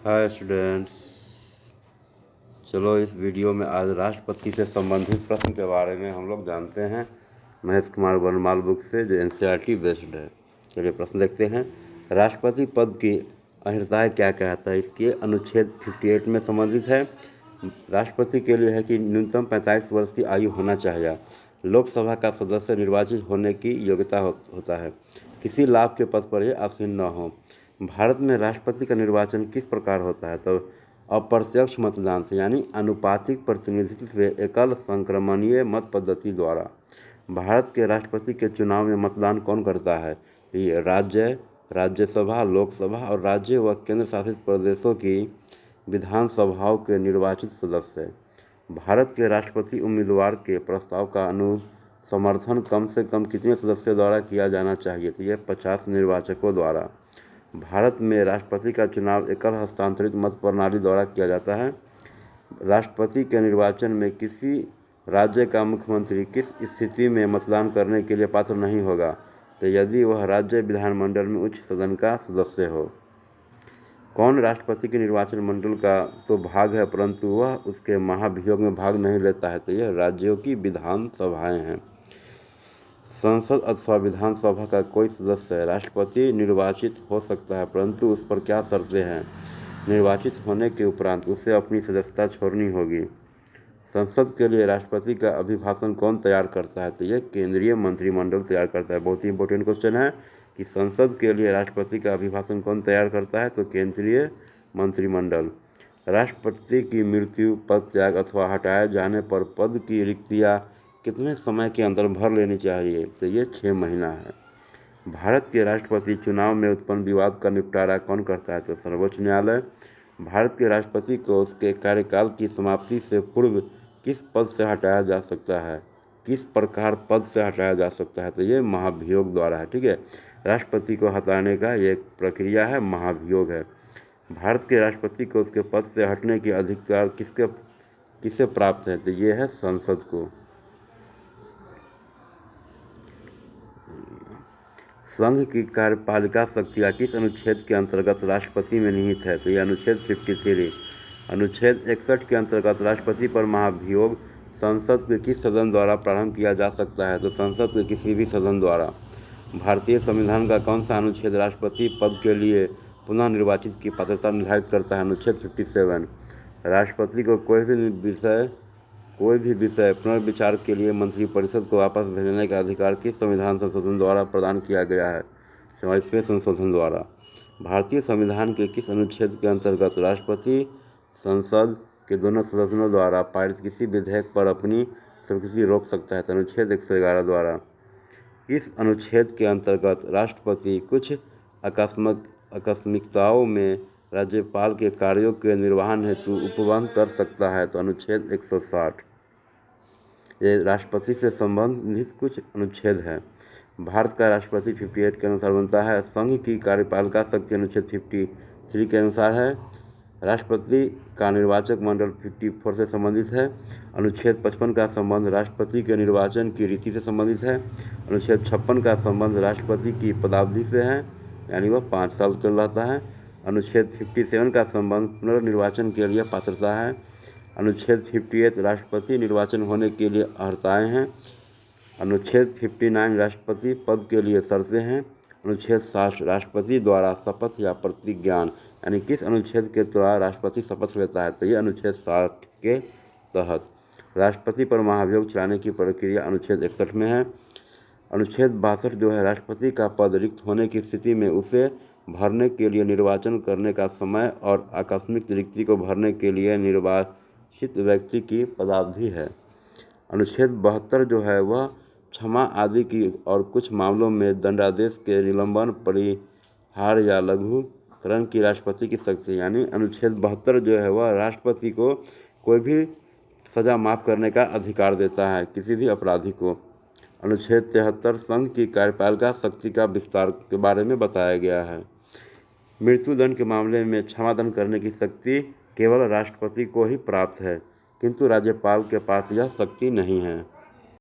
Hi students. चलो इस video में आज राष्ट्रपति से संबंधित प्रश्न के बारे में हम लोग जानते हैं महेश कुमार वर्माल बुक से, जो एनसीईआरटी बेस्ड है। चलिए प्रश्न देखते हैं। राष्ट्रपति पद की अहर्ताएँ क्या कहता है? इसके अनुच्छेद 58 में संबंधित है। राष्ट्रपति के लिए है कि न्यूनतम 45 वर्ष की आयु होना चाहिए। लोकसभा का सदस्य निर्वाचित होने की योग्यता होता है। किसी लाभ के पद पर यह आसीन न हो। भारत में राष्ट्रपति का निर्वाचन किस प्रकार होता है? तो अप्रत्यक्ष मतदान से, यानी आनुपातिक प्रतिनिधित्व से एकल संक्रमणीय मत पद्धति द्वारा। भारत के राष्ट्रपति के चुनाव में मतदान कौन करता है? ये राज्यसभा, लोकसभा और राज्य व केंद्र शासित प्रदेशों की विधानसभाओं के निर्वाचित सदस्य। भारत के राष्ट्रपति उम्मीदवार के प्रस्ताव का समर्थन कम से कम कितने सदस्यों द्वारा किया जाना चाहिए? तो यह 50 निर्वाचकों द्वारा। भारत में राष्ट्रपति का चुनाव एकल हस्तांतरित मत प्रणाली द्वारा किया जाता है। राष्ट्रपति के निर्वाचन में किसी राज्य का मुख्यमंत्री किस स्थिति में मतदान करने के लिए पात्र नहीं होगा? तो यदि वह राज्य विधानमंडल में उच्च सदन का सदस्य हो। कौन राष्ट्रपति के निर्वाचन मंडल का तो भाग है, परंतु वह उसके महाभियोग में भाग नहीं लेता है? तो यह राज्यों की विधानसभाएं हैं। संसद अथवा विधानसभा का कोई सदस्य राष्ट्रपति निर्वाचित हो सकता है, परंतु उस पर क्या शर्तें हैं? निर्वाचित होने के उपरांत उसे अपनी सदस्यता छोड़नी होगी। संसद के लिए राष्ट्रपति का अभिभाषण कौन तैयार करता है? तो यह केंद्रीय मंत्रिमंडल तैयार करता है। बहुत ही इंपॉर्टेंट क्वेश्चन है कि संसद के लिए राष्ट्रपति का अभिभाषण कौन तैयार करता है? तो केंद्रीय मंत्रिमंडल। राष्ट्रपति की मृत्यु, पद त्याग अथवा हटाए जाने पर पद की रिक्तियाँ कितने समय के अंदर भर लेनी चाहिए? तो ये 6 महीना है। भारत के राष्ट्रपति चुनाव में उत्पन्न विवाद का निपटारा कौन करता है? तो सर्वोच्च न्यायालय। भारत के राष्ट्रपति को उसके कार्यकाल की समाप्ति से पूर्व किस पद से हटाया जा सकता है? किस प्रकार पद से हटाया जा सकता है? तो ये महाभियोग द्वारा है। ठीक है, राष्ट्रपति को हटाने का ये एक प्रक्रिया है, महाभियोग है। भारत के राष्ट्रपति को उसके पद से हटने की अधिकार किसे प्राप्त है? तो ये है संसद को। संघ की कार्यपालिका शक्तियाँ किस अनुच्छेद के अंतर्गत राष्ट्रपति में निहित है? तो यह अनुच्छेद 53। अनुच्छेद 61 के अंतर्गत राष्ट्रपति पर महाभियोग संसद के किस सदन द्वारा प्रारंभ किया जा सकता है? तो संसद के किसी भी सदन द्वारा। भारतीय संविधान का कौन सा अनुच्छेद राष्ट्रपति पद के लिए पुनः निर्वाचित की पात्रता निर्धारित करता है? अनुच्छेद 57। राष्ट्रपति को कोई भी विषय पुनर्विचार के लिए मंत्रिपरिषद को वापस भेजने का अधिकार किस संविधान संशोधन द्वारा प्रदान किया गया है? 44वें संशोधन द्वारा। भारतीय संविधान के किस अनुच्छेद के अंतर्गत राष्ट्रपति संसद के दोनों सदनों द्वारा पारित किसी विधेयक पर अपनी स्वीकृति रोक सकता है? तो अनुच्छेद 111 द्वारा। इस अनुच्छेद के अंतर्गत राष्ट्रपति कुछ आकस्मिकताओं में राज्यपाल के कार्यों के निर्वहन हेतु उपबंध कर सकता है? तो अनुच्छेद 160। ये राष्ट्रपति से संबंधित कुछ अनुच्छेद हैं। भारत का राष्ट्रपति 58 के अनुसार बनता है। संघ की कार्यपालिका शक्ति अनुच्छेद 53 के अनुसार है। राष्ट्रपति का निर्वाचक मंडल 54 से संबंधित है। अनुच्छेद 55 का संबंध राष्ट्रपति के निर्वाचन की रीति से संबंधित है। अनुच्छेद 56 का संबंध राष्ट्रपति की पदावधि से है, यानी वह 5 साल के रहता है। अनुच्छेद 57 का संबंध पुनर्निर्वाचन के लिए पात्रता है। अनुच्छेद 58 राष्ट्रपति निर्वाचन होने के लिए अर्हताएँ हैं। अनुच्छेद 59 राष्ट्रपति पद के लिए शर्तें हैं। अनुच्छेद 60 राष्ट्रपति द्वारा शपथ या प्रतिज्ञान, यानी किस अनुच्छेद के द्वारा राष्ट्रपति शपथ लेता है? तो ये अनुच्छेद 60 के तहत। राष्ट्रपति पर महाभियोग चलाने की प्रक्रिया अनुच्छेद 61 में है। अनुच्छेद 62 जो है, राष्ट्रपति का पद रिक्त होने की स्थिति में उसे भरने के लिए निर्वाचन करने का समय और आकस्मिक रिक्ति को भरने के लिए निर्वाचित व्यक्ति की पदावधि है। अनुच्छेद 72 जो है वह क्षमा आदि की और कुछ मामलों में दंडादेश के निलंबन, परिहार या लघुकरण की राष्ट्रपति की शक्ति, यानी अनुच्छेद 72 जो है वह राष्ट्रपति को कोई भी सज़ा माफ़ करने का अधिकार देता है, किसी भी अपराधी को। अनुच्छेद 73 संघ की कार्यपालिका शक्ति का विस्तार के बारे में बताया गया है। मृत्युदंड के मामले में क्षमादन करने की शक्ति केवल राष्ट्रपति को ही प्राप्त है, किंतु राज्यपाल के पास यह शक्ति नहीं है।